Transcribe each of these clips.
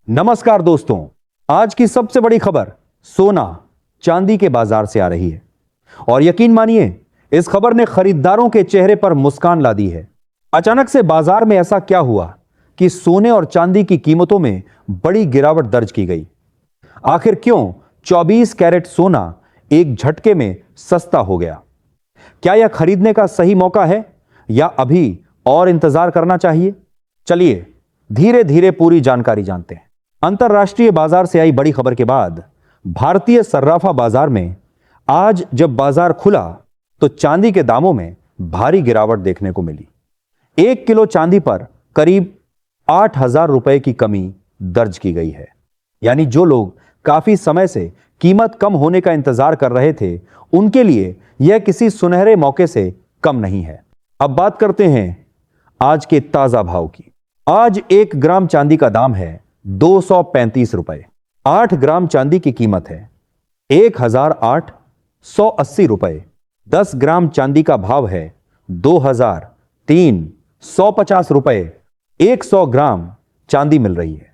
नमस्कार दोस्तों, आज की सबसे बड़ी खबर सोना चांदी के बाजार से आ रही है और यकीन मानिए इस खबर ने खरीदारों के चेहरे पर मुस्कान ला दी है। अचानक से बाजार में ऐसा क्या हुआ कि सोने और चांदी की कीमतों में बड़ी गिरावट दर्ज की गई? आखिर क्यों 24 कैरेट सोना एक झटके में सस्ता हो गया? क्या यह खरीदने का सही मौका है या अभी और इंतजार करना चाहिए? चलिए धीरे धीरे पूरी जानकारी जानते हैं। अंतरराष्ट्रीय बाजार से आई बड़ी खबर के बाद भारतीय सर्राफा बाजार में आज जब बाजार खुला तो चांदी के दामों में भारी गिरावट देखने को मिली। 1 किलो चांदी पर करीब 8,000 रुपए की कमी दर्ज की गई है। यानी जो लोग काफी समय से कीमत कम होने का इंतजार कर रहे थे, उनके लिए यह किसी सुनहरे मौके से कम नहीं है। अब बात करते हैं आज के ताजा भाव की। आज 1 ग्राम चांदी का दाम है 235 रुपए। 8 ग्राम चांदी की कीमत है 1,880 रुपए। 10 ग्राम चांदी का भाव है 2,350 रुपए। 100 ग्राम चांदी मिल रही है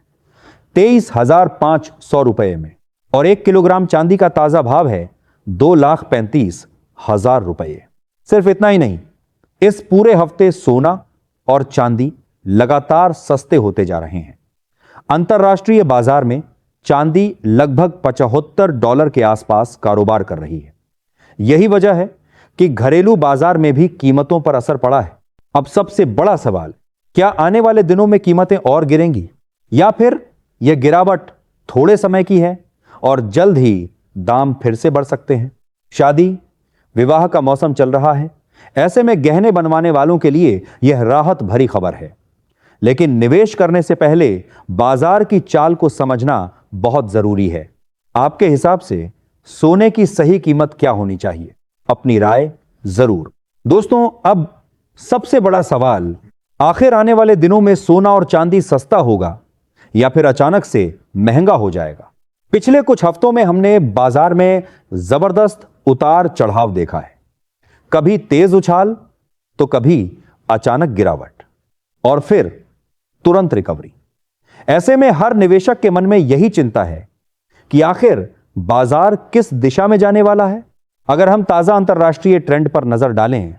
23,500 रुपए में और 1 किलोग्राम चांदी का ताजा भाव है 2,35,000 रुपए। सिर्फ इतना ही नहीं, इस पूरे हफ्ते सोना और चांदी लगातार सस्ते होते जा रहे हैं। अंतरराष्ट्रीय बाजार में चांदी लगभग $75 के आसपास कारोबार कर रही है। यही वजह है कि घरेलू बाजार में भी कीमतों पर असर पड़ा है। अब सबसे बड़ा सवाल, क्या आने वाले दिनों में कीमतें और गिरेंगी या फिर यह गिरावट थोड़े समय की है और जल्द ही दाम फिर से बढ़ सकते हैं? शादी विवाह का मौसम चल रहा है, ऐसे में गहने बनवाने वालों के लिए यह राहत भरी खबर है। लेकिन निवेश करने से पहले बाजार की चाल को समझना बहुत जरूरी है। आपके हिसाब से सोने की सही कीमत क्या होनी चाहिए? अपनी राय जरूर। दोस्तों, अब सबसे बड़ा सवाल, आखिर आने वाले दिनों में सोना और चांदी सस्ता होगा या फिर अचानक से महंगा हो जाएगा? पिछले कुछ हफ्तों में हमने बाजार में जबरदस्त उतार चढ़ाव देखा है। कभी तेज उछाल तो कभी अचानक गिरावट और फिर तुरंत रिकवरी। ऐसे में हर निवेशक के मन में यही चिंता है कि आखिर बाजार किस दिशा में जाने वाला है। अगर हम ताजा अंतरराष्ट्रीय ट्रेंड पर नजर डालें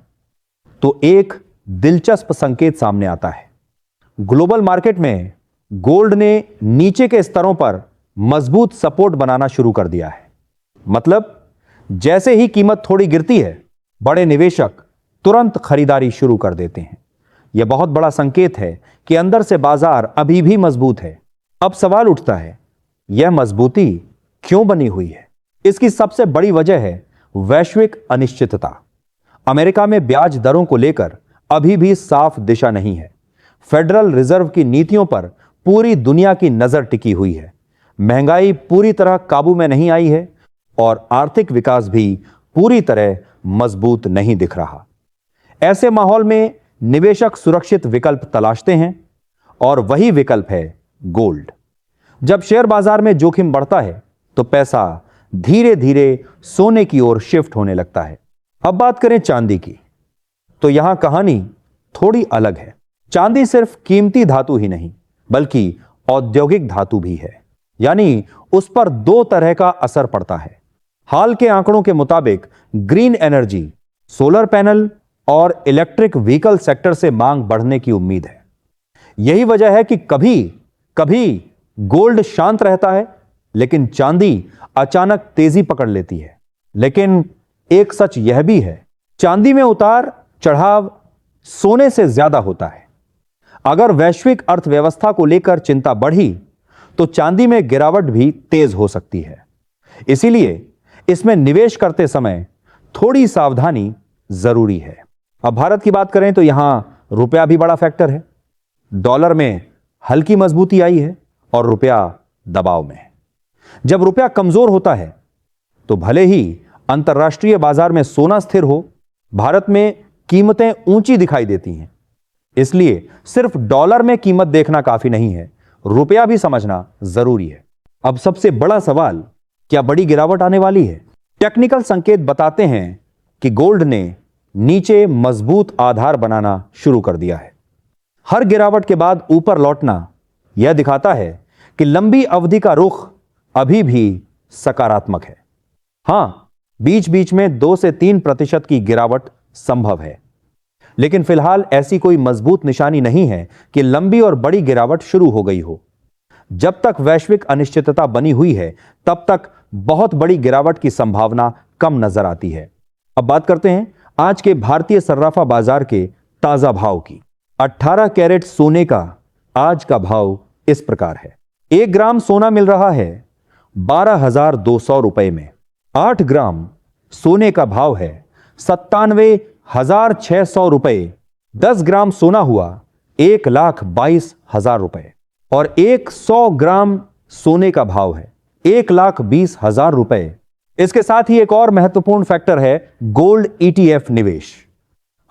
तो एक दिलचस्प संकेत सामने आता है। ग्लोबल मार्केट में गोल्ड ने नीचे के स्तरों पर मजबूत सपोर्ट बनाना शुरू कर दिया है। मतलब जैसे ही कीमत थोड़ी गिरती है, बड़े निवेशक तुरंत खरीदारी शुरू कर देते हैं। यह बहुत बड़ा संकेत है कि अंदर से बाजार अभी भी मजबूत है। अब सवाल उठता है, यह मजबूती क्यों बनी हुई है? इसकी सबसे बड़ी वजह है वैश्विक अनिश्चितता। अमेरिका में ब्याज दरों को लेकर अभी भी साफ दिशा नहीं है। फेडरल रिजर्व की नीतियों पर पूरी दुनिया की नजर टिकी हुई है। महंगाई पूरी तरह काबू में नहीं आई है और आर्थिक विकास भी पूरी तरह मजबूत नहीं दिख रहा। ऐसे माहौल में निवेशक सुरक्षित विकल्प तलाशते हैं और वही विकल्प है गोल्ड। जब शेयर बाजार में जोखिम बढ़ता है तो पैसा धीरे धीरे सोने की ओर शिफ्ट होने लगता है। अब बात करें चांदी की, तो यहां कहानी थोड़ी अलग है। चांदी सिर्फ कीमती धातु ही नहीं बल्कि औद्योगिक धातु भी है। यानी उस पर 2 तरह का असर पड़ता है। हाल के आंकड़ों के मुताबिक ग्रीन एनर्जी, सोलर पैनल और इलेक्ट्रिक व्हीकल सेक्टर से मांग बढ़ने की उम्मीद है। यही वजह है कि कभी कभी गोल्ड शांत रहता है लेकिन चांदी अचानक तेजी पकड़ लेती है। लेकिन एक सच यह भी है, चांदी में उतार चढ़ाव सोने से ज्यादा होता है। अगर वैश्विक अर्थव्यवस्था को लेकर चिंता बढ़ी तो चांदी में गिरावट भी तेज हो सकती है। इसीलिए इसमें निवेश करते समय थोड़ी सावधानी जरूरी है। अब भारत की बात करें तो यहां रुपया भी बड़ा फैक्टर है। डॉलर में हल्की मजबूती आई है और रुपया दबाव में है। जब रुपया कमजोर होता है तो भले ही अंतरराष्ट्रीय बाजार में सोना स्थिर हो, भारत में कीमतें ऊंची दिखाई देती हैं। इसलिए सिर्फ डॉलर में कीमत देखना काफी नहीं है, रुपया भी समझना जरूरी है। अब सबसे बड़ा सवाल, क्या बड़ी गिरावट आने वाली है? टेक्निकल संकेत बताते हैं कि गोल्ड ने नीचे मजबूत आधार बनाना शुरू कर दिया है। हर गिरावट के बाद ऊपर लौटना यह दिखाता है कि लंबी अवधि का रुख अभी भी सकारात्मक है। हां, बीच बीच में 2 से 3% की गिरावट संभव है, लेकिन फिलहाल ऐसी कोई मजबूत निशानी नहीं है कि लंबी और बड़ी गिरावट शुरू हो गई हो। जब तक वैश्विक अनिश्चितता बनी हुई है, तब तक बहुत बड़ी गिरावट की संभावना कम नजर आती है। अब बात करते हैं आज के भारतीय सर्राफा बाजार के ताजा भाव की। 18 कैरेट सोने का आज का भाव इस प्रकार है। 1 ग्राम सोना मिल रहा है 12,200 रुपए में। 8 ग्राम सोने का भाव है 97,600 रुपए। 10 ग्राम सोना हुआ 1,22,000 रुपए और 100 ग्राम सोने का भाव है 1,20,000 रुपए। इसके साथ ही एक और महत्वपूर्ण फैक्टर है गोल्ड ईटीएफ निवेश।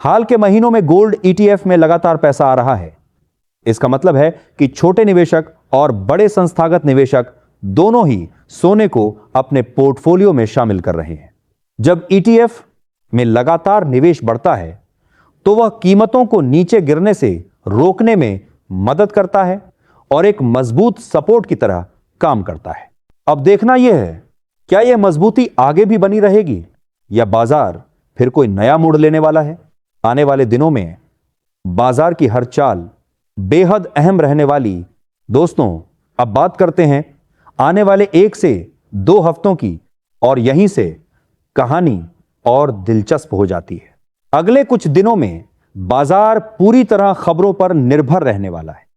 हाल के महीनों में गोल्ड ईटीएफ में लगातार पैसा आ रहा है। इसका मतलब है कि छोटे निवेशक और बड़े संस्थागत निवेशक दोनों ही सोने को अपने पोर्टफोलियो में शामिल कर रहे हैं। जब ईटीएफ में लगातार निवेश बढ़ता है तो वह कीमतों को नीचे गिरने से रोकने में मदद करता है और एक मजबूत सपोर्ट की तरह काम करता है। अब देखना यह है, क्या यह मजबूती आगे भी बनी रहेगी या बाजार फिर कोई नया मोड़ लेने वाला है। आने वाले दिनों में बाजार की हर चाल बेहद अहम रहने वाली। दोस्तों, अब बात करते हैं आने वाले 1 से 2 हफ्तों की, और यहीं से कहानी और दिलचस्प हो जाती है। अगले कुछ दिनों में बाजार पूरी तरह खबरों पर निर्भर रहने वाला है।